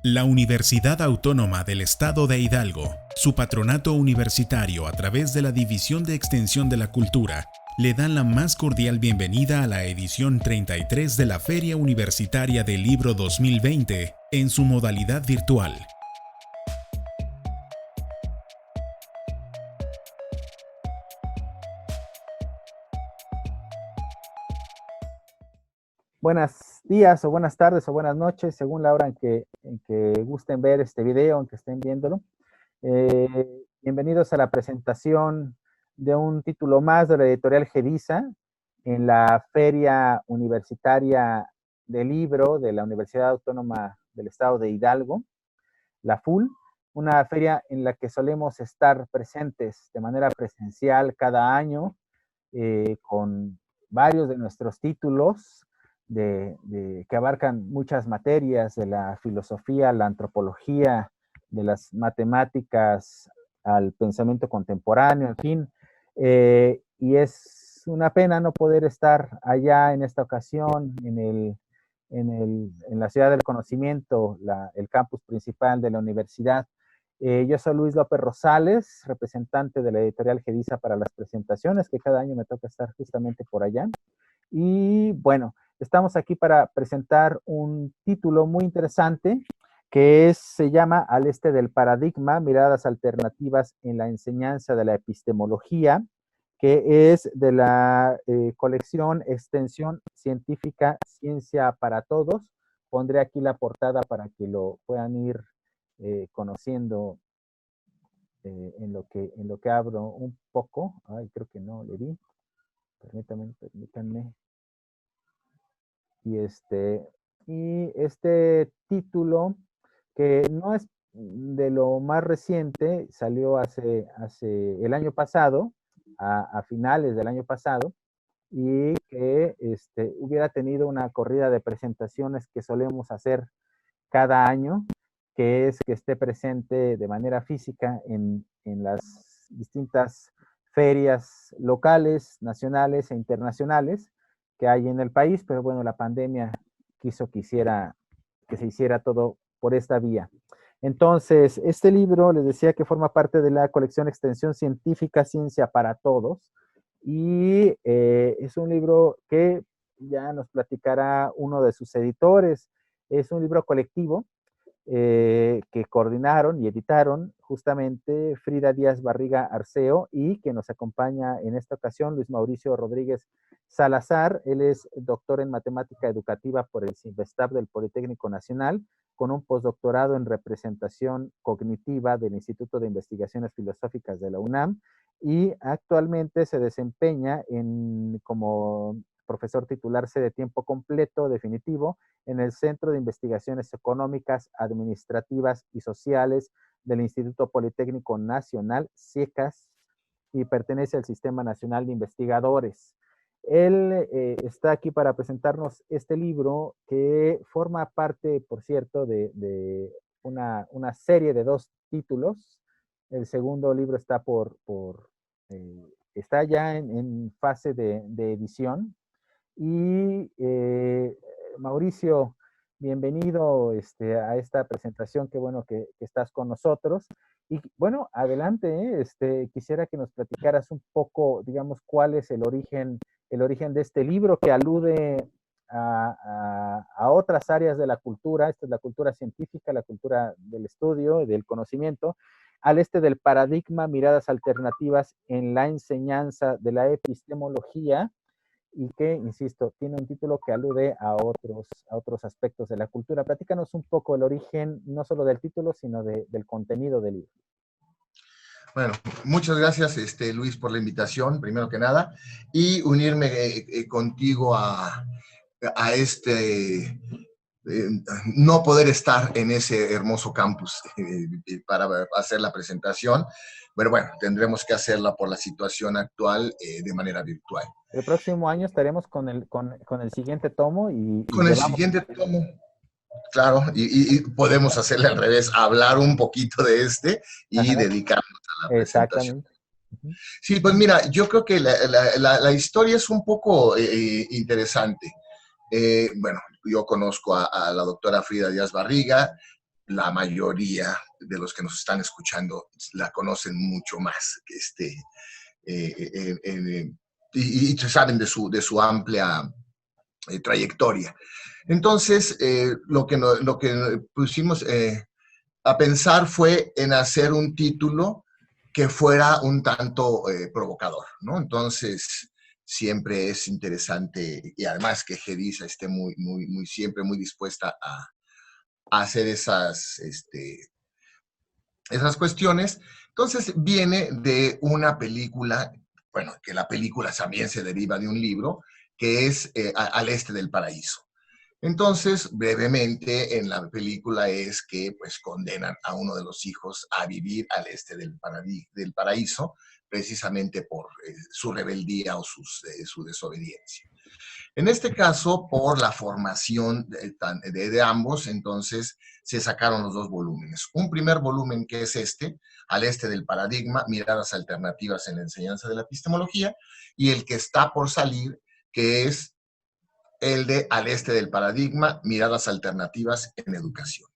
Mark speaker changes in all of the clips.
Speaker 1: La Universidad Autónoma del Estado de Hidalgo, su patronato universitario a través de la División de Extensión de la Cultura, le dan la más cordial bienvenida a la edición 33 de la Feria Universitaria del Libro 2020 en su modalidad virtual.
Speaker 2: Buenos días o buenas tardes o buenas noches, según la hora en que gusten ver este video, en que estén viéndolo. Bienvenidos a la presentación de un título más de la editorial Gedisa en la Feria Universitaria del Libro de la Universidad Autónoma del Estado de Hidalgo, la FUL, una feria en la que solemos estar presentes de manera presencial cada año con varios de nuestros títulos que abarcan muchas materias de la filosofía, la antropología, de las matemáticas al pensamiento contemporáneo, en fin. Y es una pena no poder estar allá en esta ocasión, en la Ciudad del Conocimiento, el campus principal de la universidad. Yo soy Luis López Rosales, representante de la editorial Gedisa para las presentaciones, que cada año me toca estar justamente por allá. Y bueno, estamos aquí para presentar un título muy interesante que se llama Al este del paradigma, miradas alternativas en la enseñanza de la epistemología, que es de la colección Extensión Científica Ciencia para Todos. Pondré aquí la portada para que lo puedan ir conociendo en lo que abro un poco. Ay, creo que no le di. Permítanme. Y este título, que no es de lo más reciente, salió hace el año pasado, a finales del año pasado, y que hubiera tenido una corrida de presentaciones que solemos hacer cada año, que es que esté presente de manera física en las distintas ferias locales, nacionales e internacionales que hay en el país, pero bueno, la pandemia quiso que se hiciera todo por esta vía. Entonces, este libro, les decía que forma parte de la colección Extensión Científica Ciencia para Todos, y es un libro que ya nos platicará uno de sus editores. Es un libro colectivo que coordinaron y editaron justamente Frida Díaz Barriga Arceo, y que nos acompaña en esta ocasión Luis Mauricio Rodríguez Salazar. Él es doctor en matemática educativa por el CINVESTAB del Politécnico Nacional, con un postdoctorado en representación cognitiva del Instituto de Investigaciones Filosóficas de la UNAM, y actualmente se desempeña como profesor titular de tiempo completo definitivo en el Centro de Investigaciones Económicas, Administrativas y Sociales del Instituto Politécnico Nacional, CIECAS, y pertenece al Sistema Nacional de Investigadores. Él está aquí para presentarnos este libro, que forma parte, por cierto, de una serie de 2 títulos. El segundo libro está está ya en fase de edición. Y Mauricio, bienvenido a esta presentación. Qué bueno que estás con nosotros. Y bueno, adelante, quisiera que nos platicaras un poco, digamos, cuál es el origen de este libro, que alude a otras áreas de la cultura. Esta es la cultura científica, la cultura del estudio, del conocimiento, al este del paradigma, miradas alternativas en la enseñanza de la epistemología, y que, insisto, tiene un título que alude a otros aspectos de la cultura. Platícanos un poco el origen, no solo del título, sino del contenido del libro.
Speaker 3: Bueno, muchas gracias, Luis, por la invitación, primero que nada, y unirme contigo a no poder estar en ese hermoso campus para hacer la presentación, pero bueno, tendremos que hacerla por la situación actual de manera virtual.
Speaker 2: El próximo año estaremos con el siguiente tomo y
Speaker 3: con el siguiente tomo, claro, y podemos hacerle al revés, hablar un poquito de y dedicarnos a la presentación.
Speaker 2: Exactamente.
Speaker 3: Sí, pues mira, yo creo que la historia es un poco interesante. Bueno, yo conozco a la doctora Frida Díaz Barriga, la mayoría de los que nos están escuchando la conocen mucho más que y saben de su amplia trayectoria. Entonces, lo que pusimos a pensar fue en hacer un título que fuera un tanto provocador, ¿no? Entonces, siempre es interesante, y además que Gedisa esté siempre muy dispuesta a hacer esas cuestiones. Entonces, viene de una película, bueno, que la película también se deriva de un libro, que es Al Este del Paraíso. Entonces, brevemente, en la película es que pues condenan a uno de los hijos a vivir al este del paraíso, precisamente por su rebeldía o su desobediencia. En este caso, por la formación de ambos, entonces se sacaron los 2 volúmenes. Un primer volumen que es Al Este del Paradigma, miradas alternativas en la enseñanza de la epistemología, y el que está por salir, que es el de Al Este del Paradigma, miradas alternativas en educación.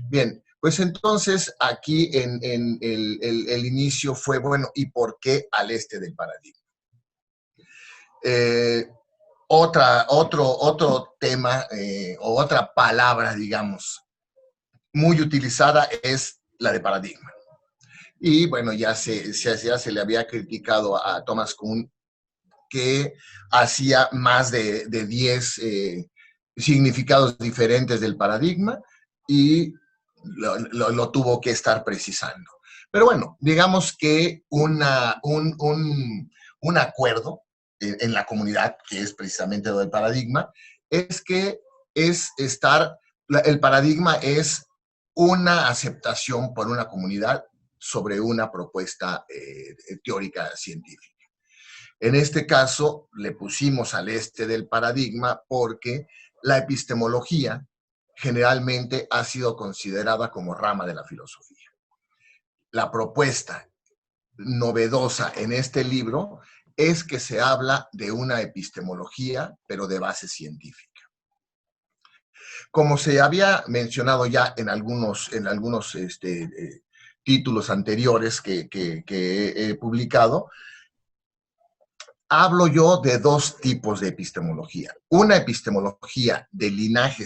Speaker 3: Bien, pues entonces aquí en el inicio fue, bueno, ¿y por qué Al Este del Paradigma? Otro tema o otra palabra, digamos, muy utilizada es la de paradigma. Y bueno, ya se le había criticado a Thomas Kuhn que hacía más de 10 significados diferentes del paradigma y lo tuvo que estar precisando. Pero bueno, digamos que un acuerdo en la comunidad, que es precisamente lo del paradigma, es que el paradigma es una aceptación por una comunidad sobre una propuesta teórica científica. En este caso, le pusimos al este del paradigma porque la epistemología generalmente ha sido considerada como rama de la filosofía. La propuesta novedosa en este libro es que se habla de una epistemología, pero de base científica. Como se había mencionado ya en algunos títulos anteriores que he publicado, hablo yo de 2 tipos de epistemología. Una epistemología de linaje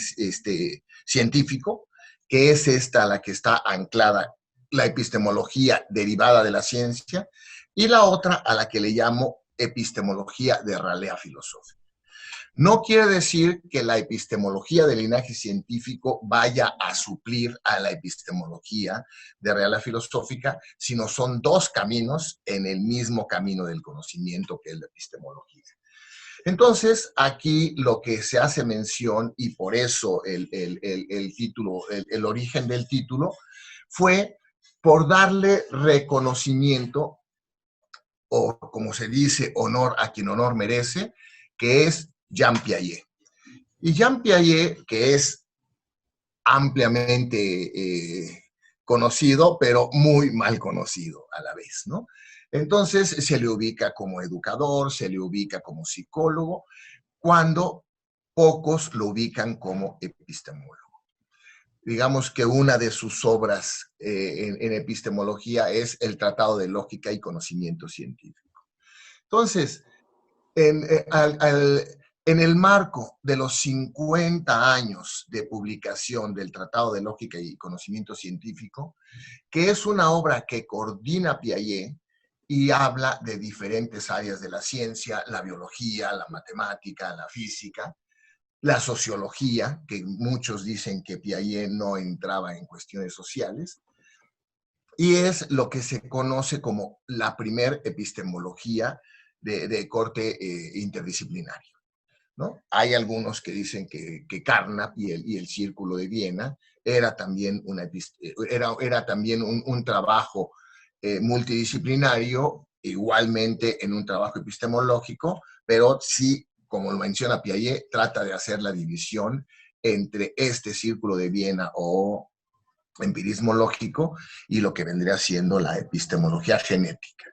Speaker 3: científico, que es esta la que está anclada, la epistemología derivada de la ciencia, y la otra a la que le llamo epistemología de ralea filosófica. No quiere decir que la epistemología de linaje científico vaya a suplir a la epistemología de ralea filosófica, sino son 2 caminos en el mismo camino del conocimiento que es la epistemología. Entonces, aquí lo que se hace mención, y por eso el título, el origen del título, fue por darle reconocimiento, o como se dice, honor a quien honor merece, que es Jean Piaget. Y Jean Piaget, que es ampliamente conocido, pero muy mal conocido a la vez, ¿no? Entonces se le ubica como educador, se le ubica como psicólogo, cuando pocos lo ubican como epistemólogo. Digamos que una de sus obras en epistemología es el Tratado de Lógica y Conocimiento Científico. Entonces, en el marco de los 50 años de publicación del Tratado de Lógica y Conocimiento Científico, que es una obra que coordina Piaget y habla de diferentes áreas de la ciencia, la biología, la matemática, la física, la sociología, que muchos dicen que Piaget no entraba en cuestiones sociales, y es lo que se conoce como la primer epistemología de corte interdisciplinario, ¿no? Hay algunos que dicen que Carnap y el Círculo de Viena era también, era también un trabajo multidisciplinario, igualmente en un trabajo epistemológico, pero sí, como lo menciona Piaget, trata de hacer la división entre este Círculo de Viena o empirismo lógico y lo que vendría siendo la epistemología genética.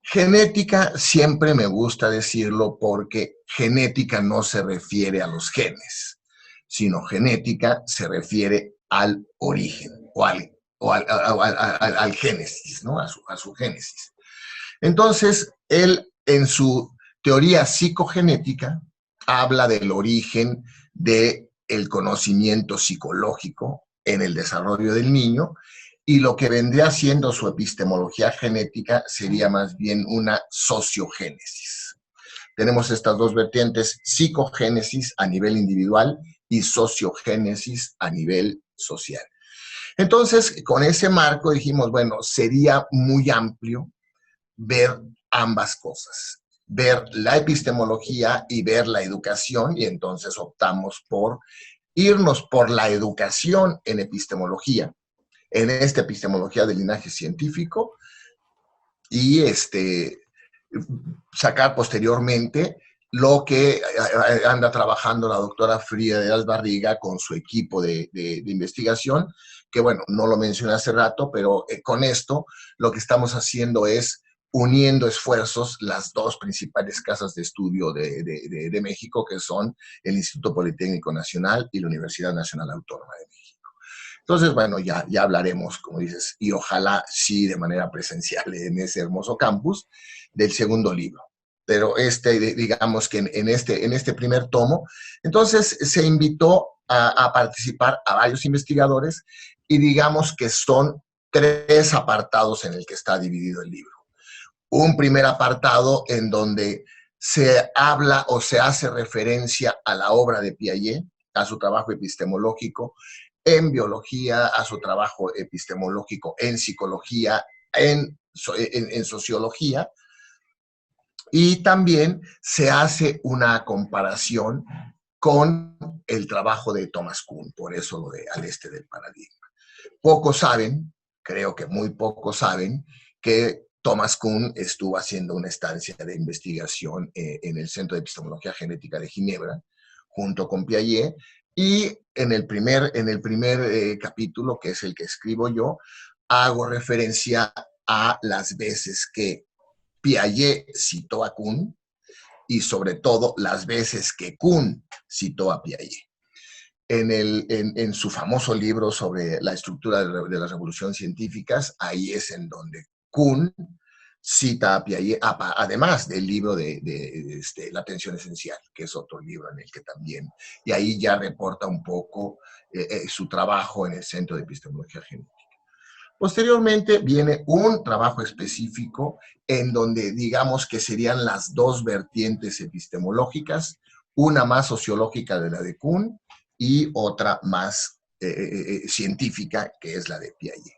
Speaker 3: Genética siempre me gusta decirlo porque genética no se refiere a los genes, sino genética se refiere al origen o al génesis, ¿no? A su génesis. Entonces, él en su teoría psicogenética habla del origen del conocimiento psicológico en el desarrollo del niño, y lo que vendría siendo su epistemología genética sería más bien una sociogénesis. Tenemos estas dos vertientes: psicogénesis a nivel individual y sociogénesis a nivel social. Entonces, con ese marco dijimos, bueno, sería muy amplio ver ambas cosas, ver la epistemología y ver la educación, y entonces optamos por irnos por la educación en epistemología, en esta epistemología del linaje científico, y sacar posteriormente lo que anda trabajando la doctora Frida de las Barriga con su equipo de investigación, que bueno, no lo mencioné hace rato, pero con esto lo que estamos haciendo es uniendo esfuerzos las dos principales casas de estudio de México, que son el Instituto Politécnico Nacional y la Universidad Nacional Autónoma de México. Entonces, bueno, ya hablaremos, como dices, y ojalá sí de manera presencial en ese hermoso campus, del segundo libro. Pero digamos que en este primer tomo, entonces se invitó a participar a varios investigadores, y digamos que son 3 apartados en el que está dividido el libro. Un primer apartado en donde se habla o se hace referencia a la obra de Piaget, a su trabajo epistemológico en biología, a su trabajo epistemológico en psicología, en sociología, y también se hace una comparación con el trabajo de Thomas Kuhn, por eso lo de Al este del paradigma. Pocos saben, creo que muy pocos saben, que Thomas Kuhn estuvo haciendo una estancia de investigación en el Centro de Epistemología Genética de Ginebra, junto con Piaget, y en el primer capítulo, que es el que escribo yo, hago referencia a las veces que Piaget citó a Kuhn, y sobre todo las veces que Kuhn citó a Piaget. En su famoso libro sobre la estructura de las revoluciones científicas, ahí es en donde Kuhn cita a Piaget, además del libro de La atención esencial, que es otro libro en el que también, y ahí ya reporta un poco su trabajo en el Centro de Epistemología Genética. Posteriormente viene un trabajo específico en donde digamos que serían las dos vertientes epistemológicas, una más sociológica de la de Kuhn y otra más científica, que es la de Piaget.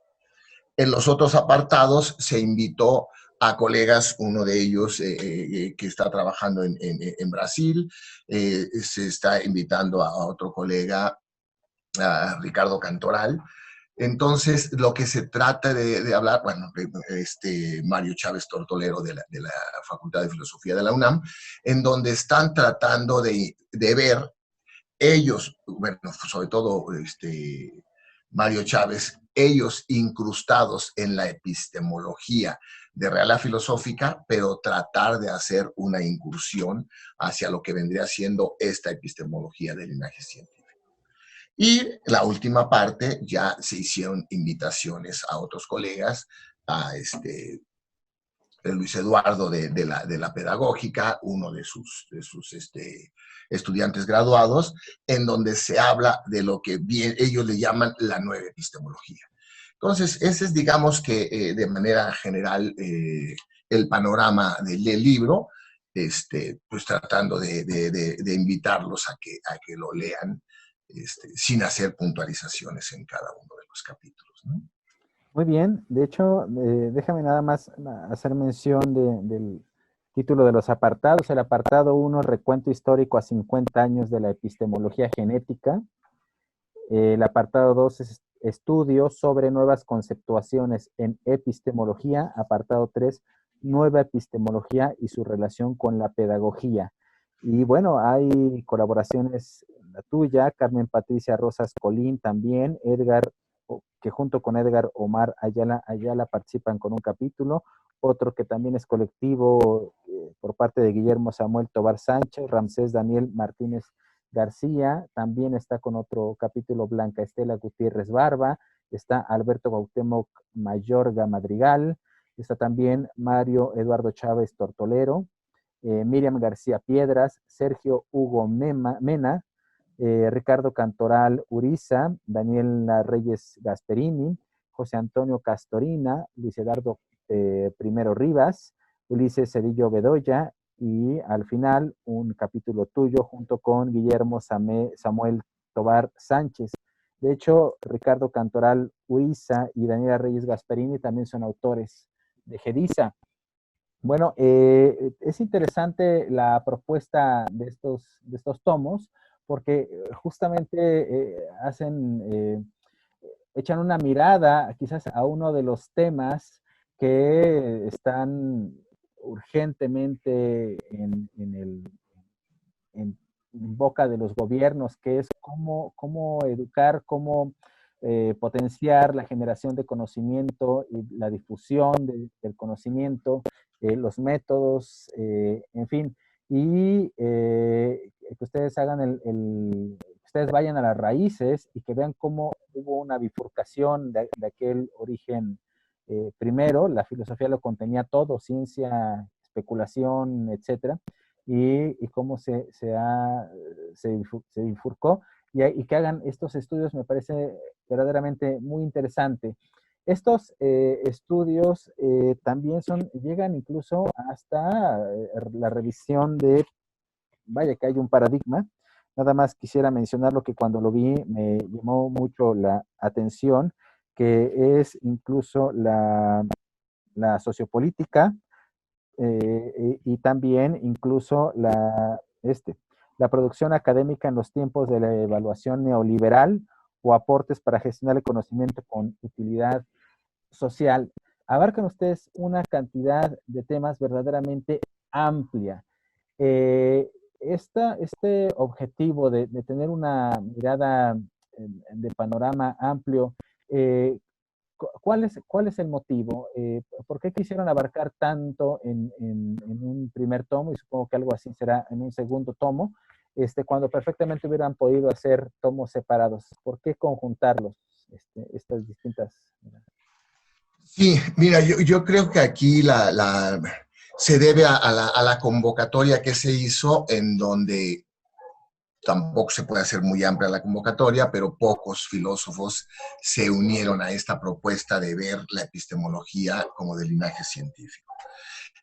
Speaker 3: En los otros apartados se invitó a colegas, uno de ellos que está trabajando en Brasil, se está invitando a otro colega, a Ricardo Cantoral. Entonces, lo que se trata de hablar, bueno, Mario Chávez Tortolero de la Facultad de Filosofía de la UNAM, en donde están tratando de ver ellos, bueno, sobre todo Mario Chávez, ellos incrustados en la epistemología de Reala Filosófica, pero tratar de hacer una incursión hacia lo que vendría siendo esta epistemología del linaje científico. Y la última parte, ya se hicieron invitaciones a otros colegas, a Luis Eduardo de la pedagógica, uno de sus estudiantes graduados, en donde se habla de lo que ellos le llaman la nueva epistemología. Entonces, ese es, digamos que de manera general, el panorama del libro, pues tratando de invitarlos a que lo lean, sin hacer puntualizaciones en cada uno de los capítulos, ¿no?
Speaker 2: Muy bien, de hecho, déjame nada más hacer mención del título de los apartados. El apartado 1, recuento histórico a 50 años de la epistemología genética. El apartado 2 es estudios sobre nuevas conceptuaciones en epistemología. Apartado 3, nueva epistemología y su relación con la pedagogía. Y bueno, hay colaboraciones, la tuya, Carmen Patricia Rosas Colín también, Edgar, que junto con Edgar Omar Ayala participan con un capítulo, otro que también es colectivo por parte de Guillermo Samuel Tobar Sánchez, Ramsés Daniel Martínez García, también está con otro capítulo Blanca Estela Gutiérrez Barba, está Alberto Cuauhtémoc Mayorga Madrigal, está también Mario Eduardo Chávez Tortolero, Miriam García Piedras, Sergio Hugo Mena, Ricardo Cantoral Uriza, Daniela Reyes Gasperini, José Antonio Castorina, Luis Eduardo Primero Rivas, Ulises Cedillo Bedoya, y al final un capítulo tuyo junto con Guillermo Samuel Tobar Sánchez. De hecho, Ricardo Cantoral Uriza y Daniela Reyes Gasperini también son autores de Gedisa. Bueno, es interesante la propuesta de estos tomos, porque justamente echan una mirada quizás a uno de los temas que están urgentemente en boca de los gobiernos, que es cómo educar, cómo potenciar la generación de conocimiento y la difusión del conocimiento, los métodos, en fin, y que ustedes hagan ustedes vayan a las raíces y que vean cómo hubo una bifurcación de aquel origen. Primero, la filosofía lo contenía todo, ciencia, especulación, etcétera, y cómo se bifurcó, y que hagan estos estudios me parece verdaderamente muy interesante. Estos estudios también llegan incluso hasta la revisión vaya que hay un paradigma. Nada más quisiera mencionar lo que cuando lo vi me llamó mucho la atención, que es incluso la sociopolítica, y también incluso la producción académica en los tiempos de la evaluación neoliberal o aportes para gestionar el conocimiento con utilidad social. Abarcan ustedes una cantidad de temas verdaderamente amplia. Este objetivo de tener una mirada de panorama amplio, ¿cuál es el motivo? ¿Por qué quisieron abarcar tanto en un primer tomo? Y supongo que algo así será en un segundo tomo, cuando perfectamente hubieran podido hacer tomos separados. ¿Por qué conjuntarlos, estas distintas?
Speaker 3: Sí, mira, yo creo que aquí se debe a la convocatoria que se hizo, en donde tampoco se puede hacer muy amplia la convocatoria, pero pocos filósofos se unieron a esta propuesta de ver la epistemología como de linaje científico.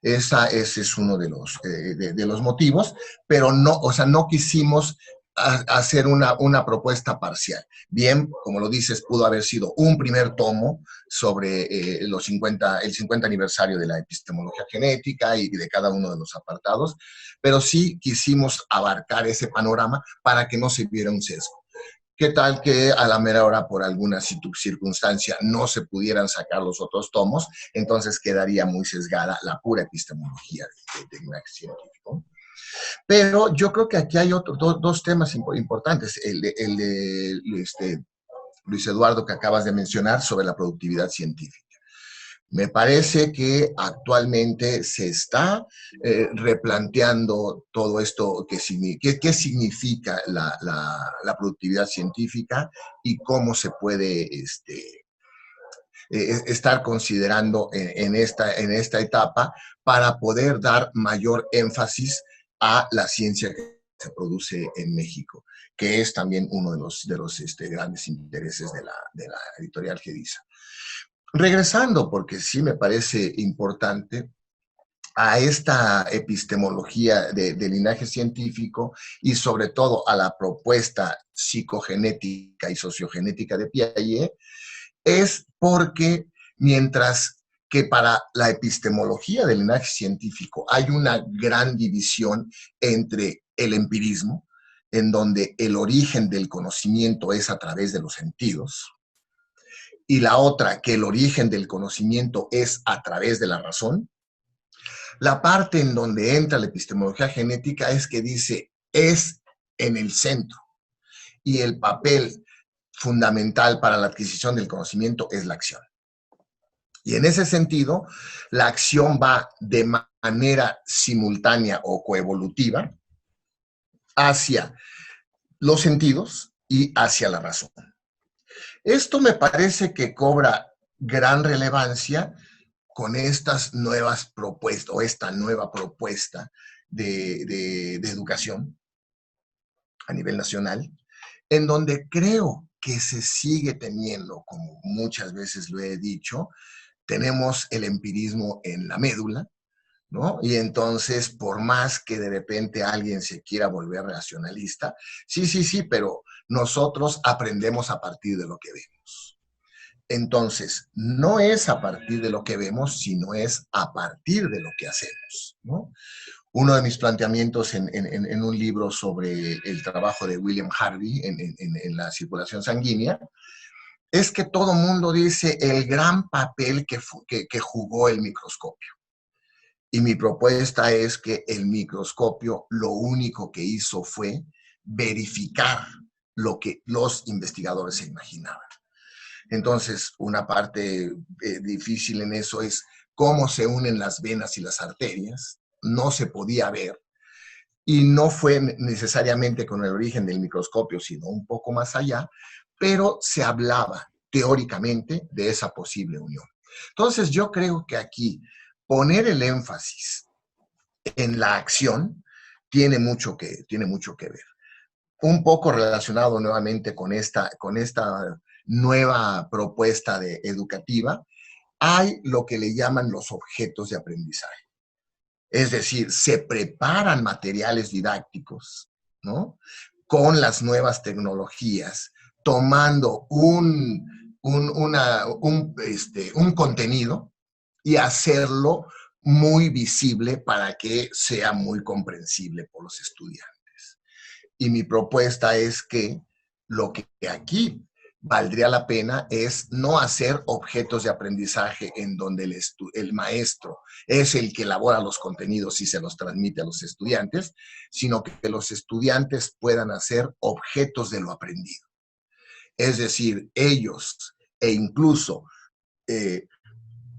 Speaker 3: Ese es uno de los motivos, pero no, o sea, no quisimos hacer una propuesta parcial. Bien, como lo dices, pudo haber sido un primer tomo sobre el 50 aniversario de la epistemología genética y de cada uno de los apartados, pero sí quisimos abarcar ese panorama para que no se viera un sesgo. ¿Qué tal que a la mera hora, por alguna circunstancia, no se pudieran sacar los otros tomos? Entonces quedaría muy sesgada la pura epistemología de linaje científico. Pero yo creo que aquí hay dos temas importantes. El de Luis Eduardo, que acabas de mencionar, sobre la productividad científica. Me parece que actualmente se está replanteando todo esto, qué significa la productividad científica y cómo se puede estar considerando en esta etapa para poder dar mayor énfasis a la ciencia que se produce en México, que es también uno de los grandes intereses de la editorial Gedisa. Regresando, porque sí me parece importante, a esta epistemología de linaje científico y sobre todo a la propuesta psicogenética y sociogenética de Piaget, es porque mientras que para la epistemología del linaje científico hay una gran división entre el empirismo, en donde el origen del conocimiento es a través de los sentidos, y la otra, que el origen del conocimiento es a través de la razón, la parte en donde entra la epistemología genética es que dice, es en el centro, y el papel fundamental para la adquisición del conocimiento es la acción. Y en ese sentido, la acción va de manera simultánea o coevolutiva hacia los sentidos y hacia la razón. Esto me parece que cobra gran relevancia con estas nuevas propuestas o esta nueva propuesta de educación a nivel nacional, en donde creo que se sigue teniendo, como muchas veces lo he dicho, tenemos el empirismo en la médula, ¿no? Y entonces, por más que de repente alguien se quiera volver racionalista, sí, pero nosotros aprendemos a partir de lo que vemos. Entonces, no es a partir de lo que vemos, sino es a partir de lo que hacemos, ¿no? Uno de mis planteamientos en un libro sobre el trabajo de William Harvey en la circulación sanguínea es que todo mundo dice el gran papel que jugó el microscopio. Y mi propuesta es que el microscopio lo único que hizo fue verificar lo que los investigadores se imaginaban. Entonces, una parte difícil en eso es cómo se unen las venas y las arterias. No se podía ver. Y no fue necesariamente con el origen del microscopio, sino un poco más allá, pero se hablaba teóricamente de esa posible unión. Entonces, yo creo que aquí poner el énfasis en la acción tiene mucho que ver. Un poco relacionado nuevamente con esta nueva propuesta educativa, hay lo que le llaman los objetos de aprendizaje. Es decir, se preparan materiales didácticos, ¿no? Con las nuevas tecnologías, tomando un contenido y hacerlo muy visible para que sea muy comprensible por los estudiantes. Y mi propuesta es que lo que aquí valdría la pena es no hacer objetos de aprendizaje en donde el maestro es el que elabora los contenidos y se los transmite a los estudiantes, sino que los estudiantes puedan hacer objetos de lo aprendido. Es decir, ellos e incluso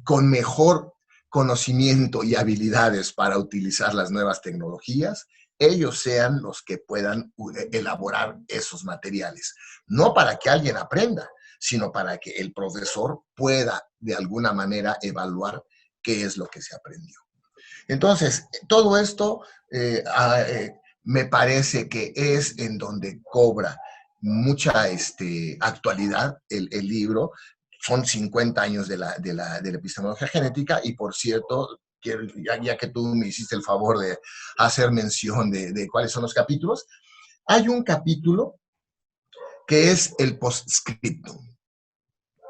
Speaker 3: con mejor conocimiento y habilidades para utilizar las nuevas tecnologías, ellos sean los que puedan elaborar esos materiales. No para que alguien aprenda, sino para que el profesor pueda de alguna manera evaluar qué es lo que se aprendió. Entonces, todo esto me parece que es en donde cobra mucha actualidad el libro. Son 50 años de la epistemología genética y, por cierto, ya que tú me hiciste el favor de hacer mención de cuáles son los capítulos, hay un capítulo que es el postscriptum.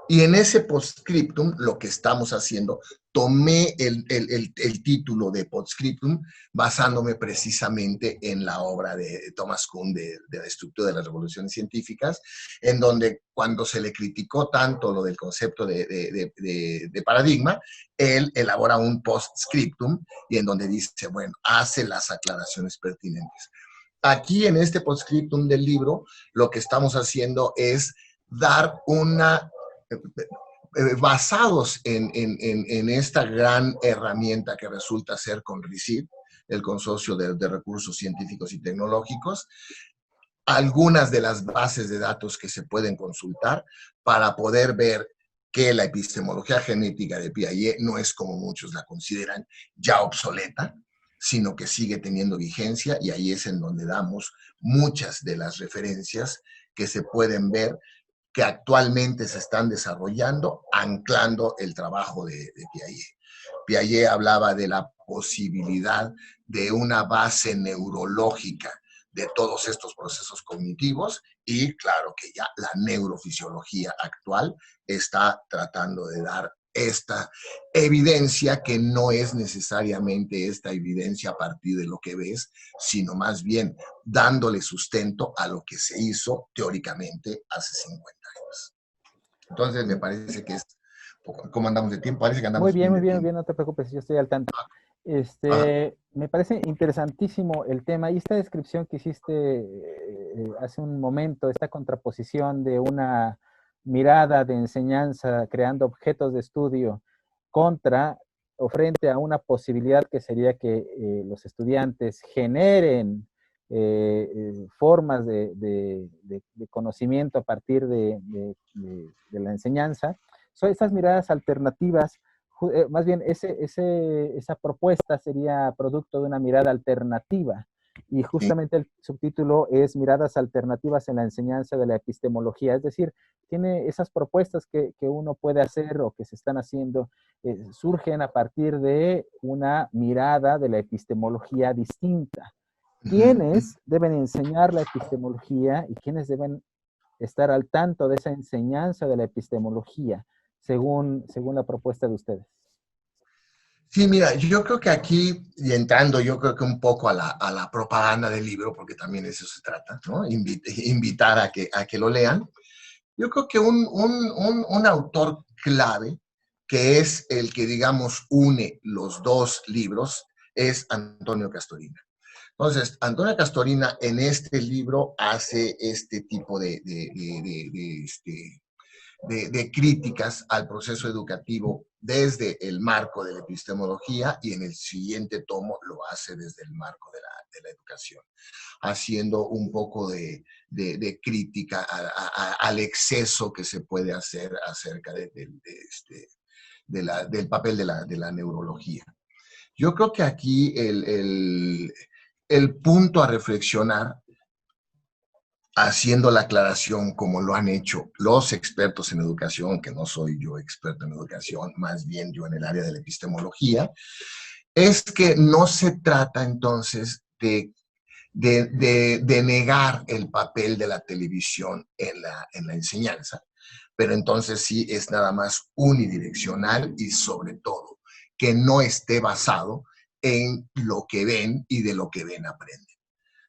Speaker 3: Y en ese postscriptum, lo que estamos haciendo, tomé el título de postscriptum basándome precisamente en la obra de Thomas Kuhn de la estructura de las revoluciones científicas, en donde cuando se le criticó tanto lo del concepto de paradigma, él elabora un postscriptum y en donde dice, bueno, hace las aclaraciones pertinentes. Aquí en este postscriptum del libro, lo que estamos haciendo es dar basados en esta gran herramienta que resulta ser CONRICIT, el Consorcio de Recursos Científicos y Tecnológicos, algunas de las bases de datos que se pueden consultar para poder ver que la epistemología genética de Piaget no es como muchos la consideran ya obsoleta, sino que sigue teniendo vigencia, y ahí es en donde damos muchas de las referencias que se pueden ver que actualmente se están desarrollando, anclando el trabajo de Piaget. Piaget hablaba de la posibilidad de una base neurológica de todos estos procesos cognitivos, y claro que ya la neurofisiología actual está tratando de dar esta evidencia, que no es necesariamente esta evidencia a partir de lo que ves, sino más bien dándole sustento a lo que se hizo teóricamente hace 50 años. Entonces me parece que es, ¿cómo andamos de tiempo? Parece que andamos
Speaker 2: muy bien, no te preocupes, yo estoy al tanto. Me parece interesantísimo el tema, y esta descripción que hiciste hace un momento, esta contraposición de una mirada de enseñanza creando objetos de estudio contra o frente a una posibilidad que sería que los estudiantes generen formas de conocimiento a partir de la enseñanza. Son esas miradas alternativas, más bien esa propuesta sería producto de una mirada alternativa. Y justamente el subtítulo es Miradas alternativas en la enseñanza de la epistemología. Es decir, tiene esas propuestas que uno puede hacer o que se están haciendo, surgen a partir de una mirada de la epistemología distinta. ¿Quiénes deben enseñar la epistemología y quiénes deben estar al tanto de esa enseñanza de la epistemología, según la propuesta de ustedes?
Speaker 3: Sí, mira, yo creo que aquí, y entrando yo creo que un poco a la propaganda del libro, porque también de eso se trata, ¿no? Invitar a que lo lean. Yo creo que un autor clave, que es el que, digamos, une los dos libros, es Antonio Castorina. Entonces, Antonio Castorina en este libro hace este tipo de críticas al proceso educativo desde el marco de la epistemología, y en el siguiente tomo lo hace desde el marco de la educación, haciendo un poco de crítica al exceso que se puede hacer acerca del papel de la neurología. Yo creo que aquí el punto a reflexionar, haciendo la aclaración como lo han hecho los expertos en educación, que no soy yo experto en educación, más bien yo en el área de la epistemología, es que no se trata entonces de negar el papel de la televisión en la enseñanza, pero entonces sí es nada más unidireccional y sobre todo que no esté basado en lo que ven y de lo que ven aprenden.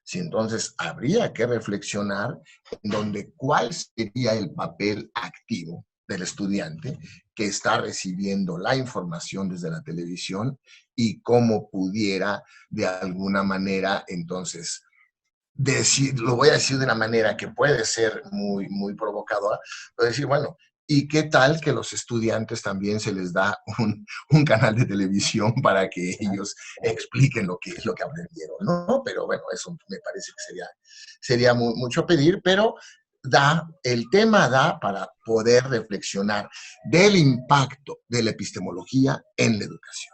Speaker 3: Sí, entonces habría que reflexionar en donde cuál sería el papel activo del estudiante que está recibiendo la información desde la televisión y cómo pudiera de alguna manera entonces decir, lo voy a decir de una manera que puede ser muy, muy provocadora, pero decir, bueno, ¿y qué tal que los estudiantes también se les da un canal de televisión para que ellos expliquen lo que aprendieron, ¿no? Pero bueno, eso me parece que sería mucho pedir, pero el tema da para poder reflexionar del impacto de la epistemología en la educación.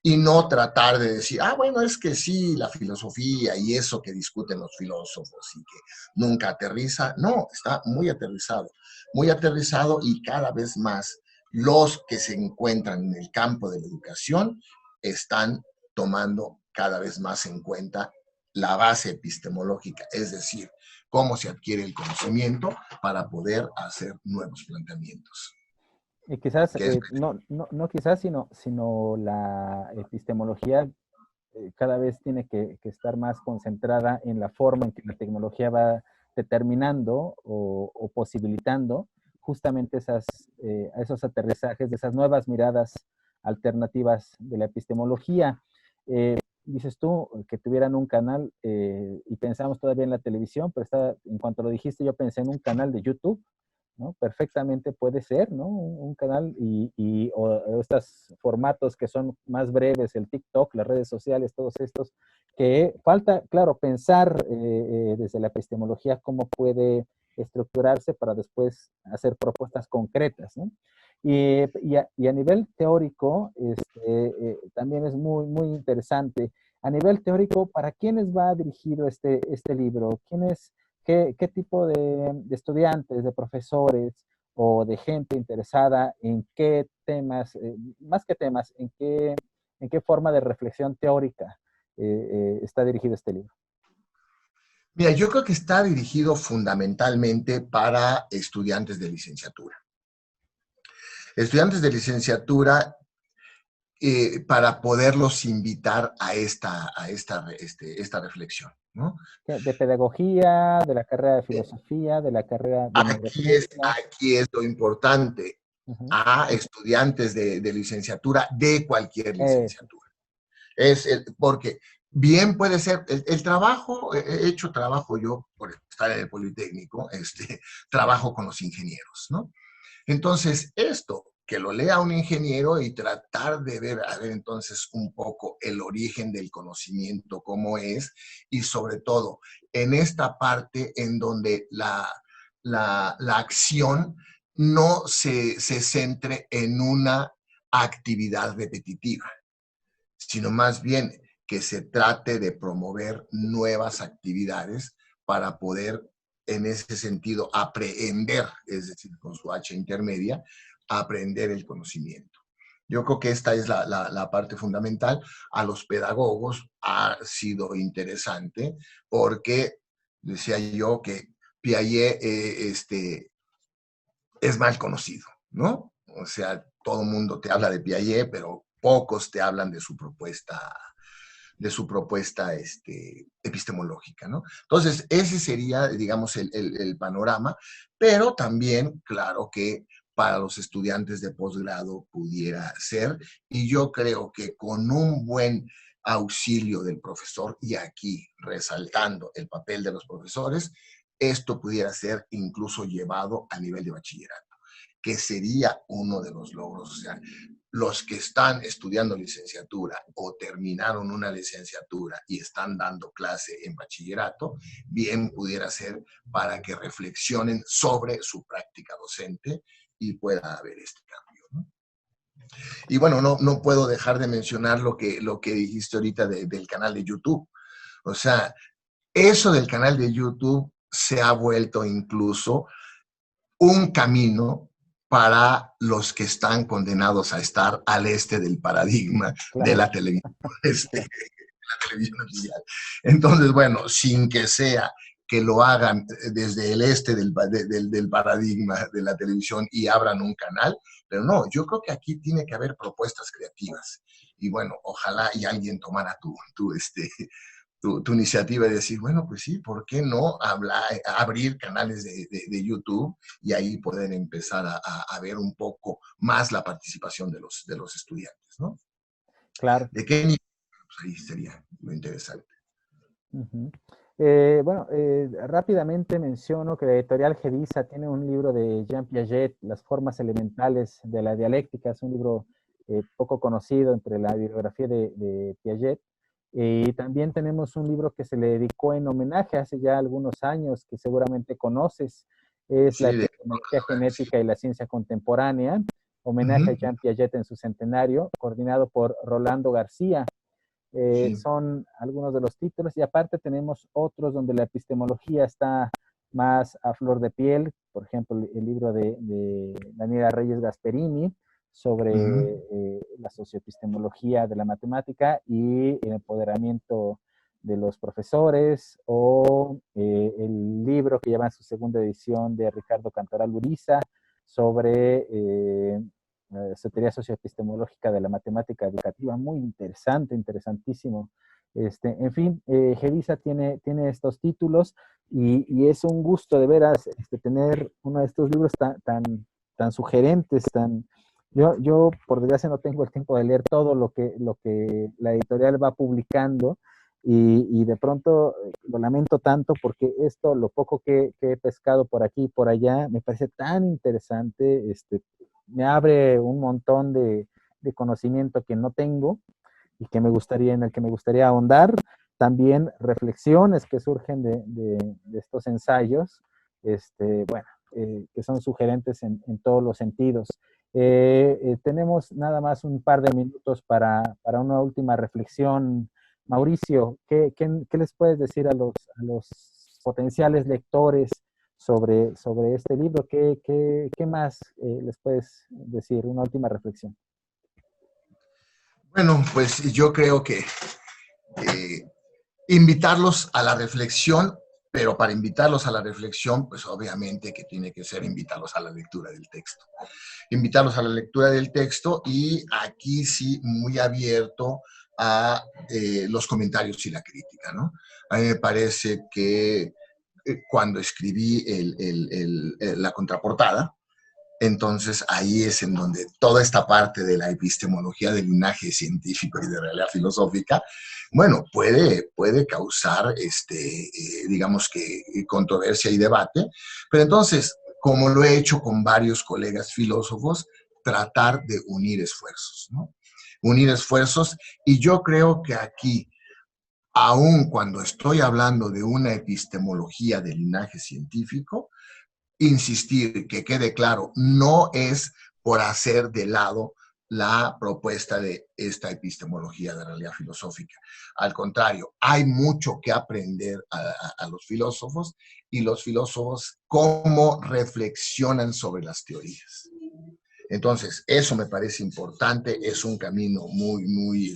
Speaker 3: Y no tratar de decir, bueno, es que sí, la filosofía y eso que discuten los filósofos y que nunca aterriza. No, está muy aterrizado, y cada vez más los que se encuentran en el campo de la educación están tomando cada vez más en cuenta la base epistemológica, es decir, cómo se adquiere el conocimiento para poder hacer nuevos planteamientos.
Speaker 2: Y quizás, no quizás, sino la epistemología cada vez tiene que estar más concentrada en la forma en que la tecnología va determinando o posibilitando justamente esos aterrizajes de esas nuevas miradas alternativas de la epistemología. Dices tú que tuvieran un canal y pensamos todavía en la televisión, pero en cuanto lo dijiste yo pensé en un canal de YouTube, ¿no? Perfectamente puede ser, ¿no? Un canal o estos formatos que son más breves, el TikTok, las redes sociales, todos estos, que falta, claro, pensar desde la epistemología cómo puede estructurarse para después hacer propuestas concretas, ¿no? Y a nivel teórico, también es muy, muy interesante. A nivel teórico, ¿para quiénes va dirigido este libro? ¿Qué tipo de estudiantes, de profesores o de gente interesada en qué temas, más que temas, en qué forma de reflexión teórica está dirigido este libro?
Speaker 3: Mira, yo creo que está dirigido fundamentalmente para estudiantes de licenciatura. Estudiantes de licenciatura, para poderlos invitar a esta reflexión, ¿no?
Speaker 2: De pedagogía, de la carrera de filosofía, de la carrera de neurociencias.
Speaker 3: Aquí es lo importante, a estudiantes de licenciatura, de cualquier licenciatura. Porque bien puede ser, el trabajo, he hecho trabajo yo por estar en el Politécnico, trabajo con los ingenieros, ¿no? Entonces, esto que lo lea un ingeniero y tratar de ver, a ver entonces un poco el origen del conocimiento, cómo es, y sobre todo en esta parte en donde la acción no se centre en una actividad repetitiva, sino más bien que se trate de promover nuevas actividades para poder, en ese sentido, aprender, es decir, con su H intermedia, aprender el conocimiento. Yo creo que esta es la parte fundamental. A los pedagogos ha sido interesante porque decía yo que Piaget es mal conocido, ¿no? O sea, todo el mundo te habla de Piaget, pero pocos te hablan de su propuesta epistemológica, ¿no? Entonces, ese sería, digamos, el panorama, pero también, claro que para los estudiantes de posgrado pudiera ser, y yo creo que con un buen auxilio del profesor, y aquí resaltando el papel de los profesores, esto pudiera ser incluso llevado a nivel de bachillerato, que sería uno de los logros. O sea, los que están estudiando licenciatura o terminaron una licenciatura y están dando clase en bachillerato, bien pudiera ser para que reflexionen sobre su práctica docente y pueda haber este cambio, ¿no? Y bueno, no puedo dejar de mencionar lo que dijiste ahorita del canal de YouTube. O sea, eso del canal de YouTube se ha vuelto incluso un camino para los que están condenados a estar al este del paradigma de la televisión, la televisión oficial. Entonces, bueno, sin que sea que lo hagan desde el este del paradigma de la televisión y abran un canal, pero no, yo creo que aquí tiene que haber propuestas creativas. Y bueno, ojalá y alguien tomara tu iniciativa de decir, bueno, pues sí, ¿por qué no abrir canales de YouTube y ahí poder empezar a ver un poco más la participación de los estudiantes, ¿no?
Speaker 2: Claro.
Speaker 3: ¿De qué nivel? Pues ahí sería lo interesante.
Speaker 2: Uh-huh. Bueno, rápidamente menciono que la editorial Gedisa tiene un libro de Jean Piaget, Las formas elementales de la dialéctica. Es un libro poco conocido entre la bibliografía de Piaget. Y también tenemos un libro que se le dedicó en homenaje hace ya algunos años, que seguramente conoces, es La epistemología genética y la ciencia contemporánea, homenaje a Jean Piaget en su centenario, coordinado por Rolando García. Son algunos de los títulos, y aparte tenemos otros donde la epistemología está más a flor de piel, por ejemplo, el libro de Daniela Reyes Gasperini sobre la socioepistemología de la matemática y el empoderamiento de los profesores, o el libro que lleva en su segunda edición de Ricardo Cantoral Uriza sobre teoría socioepistemológica de la matemática educativa, muy interesante, interesantísimo. En fin, Gedisa tiene estos títulos, y es un gusto de veras tener uno de estos libros tan sugerentes, Yo, por desgracia, no tengo el tiempo de leer todo lo que la editorial va publicando, y de pronto lo lamento tanto porque lo poco que he pescado por aquí y por allá, me parece tan interesante, me abre un montón de conocimiento que no tengo y en el que me gustaría ahondar. También reflexiones que surgen de estos ensayos, bueno, que son sugerentes en todos los sentidos. Tenemos nada más un par de minutos para una última reflexión. Mauricio, ¿qué les puedes decir a los potenciales lectores sobre este libro? ¿Qué más les puedes decir? Una última reflexión.
Speaker 3: Bueno, pues yo creo que invitarlos a la reflexión, pero para invitarlos a la reflexión, pues obviamente que tiene que ser invitarlos a la lectura del texto. Invitarlos a la lectura del texto, y aquí sí muy abierto a los comentarios y la crítica, ¿no? A mí me parece que cuando escribí la contraportada, entonces ahí es en donde toda esta parte de la epistemología del linaje científico y de realidad filosófica, bueno, puede causar, digamos que controversia y debate, pero entonces, como lo he hecho con varios colegas filósofos, tratar de unir esfuerzos, ¿no? Unir esfuerzos, y yo creo que aquí, aun cuando estoy hablando de una epistemología de linaje científico, insistir, que quede claro, no es por hacer de lado la propuesta de esta epistemología de realidad filosófica. Al contrario, hay mucho que aprender a los filósofos, y los filósofos cómo reflexionan sobre las teorías. Entonces, eso me parece importante, es un camino muy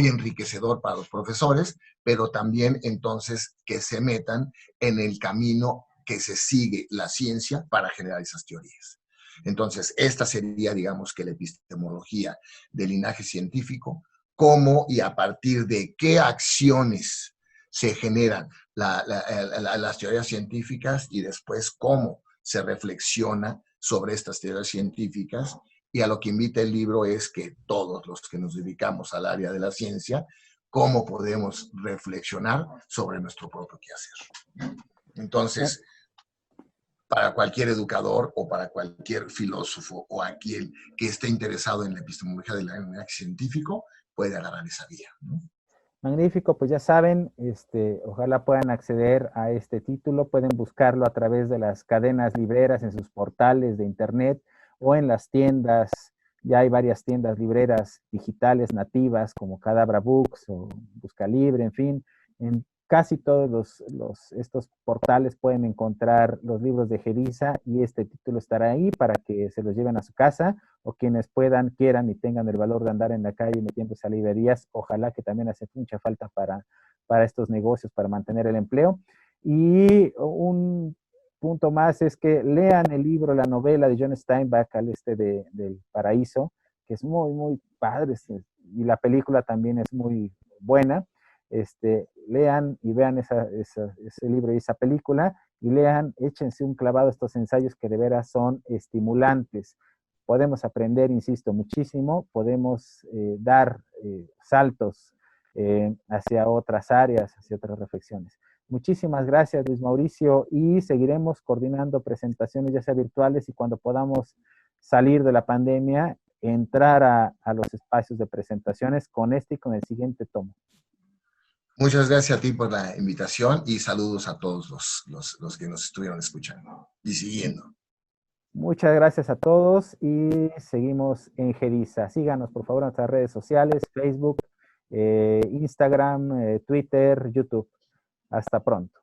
Speaker 3: enriquecedor para los profesores, pero también entonces que se metan en el camino que se sigue la ciencia para generar esas teorías. Entonces, esta sería, digamos, que la epistemología del linaje científico, cómo y a partir de qué acciones se generan las teorías científicas, y después cómo se reflexiona sobre estas teorías científicas. Y a lo que invita el libro es que todos los que nos dedicamos al área de la ciencia, cómo podemos reflexionar sobre nuestro propio quehacer. Entonces, para cualquier educador o para cualquier filósofo o aquel que esté interesado en la epistemología del lenguaje científico, puede agarrar esa vía, ¿no?
Speaker 2: Magnífico, pues ya saben, ojalá puedan acceder a este título, pueden buscarlo a través de las cadenas libreras en sus portales de internet o en las tiendas. Ya hay varias tiendas libreras digitales nativas como Cadabra Books o Busca Libre, en fin. En casi todos estos portales pueden encontrar los libros de Geriza, y este título estará ahí para que se los lleven a su casa, o quienes puedan, quieran y tengan el valor de andar en la calle metiéndose a librerías. Ojalá, que también hace mucha falta para estos negocios, para mantener el empleo. Y un punto más es que lean el libro, la novela de John Steinbeck, Al Este del Paraíso, que es muy, muy padre, y la película también es muy buena. Lean y vean ese libro y esa película, y lean, échense un clavado a estos ensayos que de veras son estimulantes. Podemos aprender, insisto, muchísimo, podemos dar saltos hacia otras áreas, hacia otras reflexiones. Muchísimas gracias, Luis Mauricio, y seguiremos coordinando presentaciones, ya sea virtuales, y cuando podamos salir de la pandemia, entrar a los espacios de presentaciones con este y con el siguiente tomo.
Speaker 3: Muchas gracias a ti por la invitación, y saludos a todos los que nos estuvieron escuchando y siguiendo.
Speaker 2: Muchas gracias a todos, y seguimos en Geriza. Síganos, por favor, en nuestras redes sociales, Facebook, Instagram, Twitter, YouTube. Hasta pronto.